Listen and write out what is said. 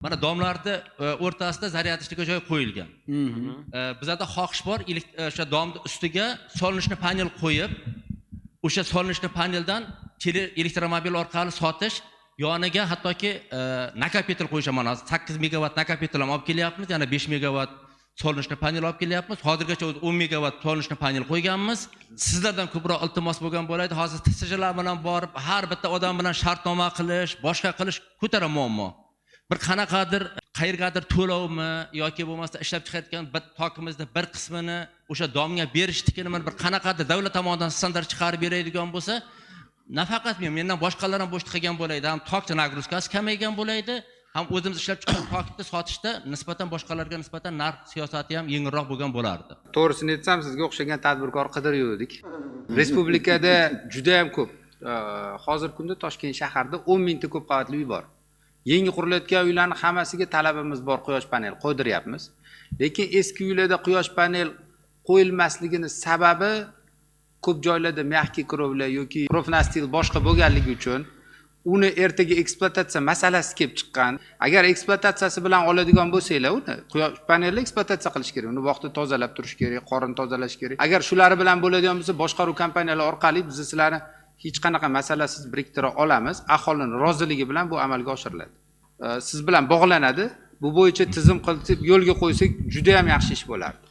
Mana domlarni o'rtasida zaryadishga joy qo'yilgan. Bizda xohish bor, o'sha domni ustiga solinishni panel qo'yib, o'sha solinishni paneldan elektromobil orqali sotish, yoniga hattoki nakopitelь qo'yishga mana 8 megawatt nakopitelь ham olib kelyapmiz, yana 5 megawatt solinishni panel olib kelyapmiz. Hozirgacha 10 megawatt solinishni panel qo'yganmiz. Sizlardan ko'proq iltimos bo'lgan bo'laydi. Hozir TSJlar bilan borib, har bitta odam bilan shartnoma qilish, boshqa qilish ko'tara muammo. Bir qanaqadir qayergadir to'lovmi yoki bo'lmasa ishlab chiqayotgan tokimizda bir qismini o'sha domga berishnikini bir qanaqadir davlat tomonidan standart chiqarib beradigan bo'lsa, nafaqat mendan boshqalar ham bo'sh qilgan bo'laydi, ham tokchi nagruzkasi kamaygan bo'laydi, ham o'zimiz ishlab chiqqan tokni sotishda nisbatan boshqalarga nisbatan narx siyosati ham yengilroq bo'lgan bo'lardi. To'g'risini aytsam, sizga o'xshagan tadbirkor qidiruvdik. Respublikada juda ham ko'p. Hozirgi kunda Toshkent shahrida 10 mingta ko'p qavatli uy bor. Yangi qurilayotgan uylarning hammasiga talabimiz bor, quyosh panel qo'ydiryapmiz. Lekin eski uylarda quyosh panel qo'yilmasligini sababi ko'p joylarda mягкий кровля yoki profnastil boshqa bo'lganligi uchun uni ertaga ekspluatatsiya masalasi kelib chiqqan. Agar ekspluatatsiyasi bilan oladigan bo'lsanglar, uni quyosh panelni ekspluatatsiya qilish kerak. Uni vaqtida tozalab turish kerak, qorin tozalash kerak. Agar shular bilan bo'ladigan bo'lsa, boshqaruv kompaniyalar orqali biz sizlarni hech qanaqa masalasiz biriktira olamiz. Aholining roziligi bilan bu amalga oshiriladi. Siz bilan bog'lanadi. Bu bo'yicha tizim qilib yo'lga qo'ysak, juda ham yaxshi ish bo'lardi.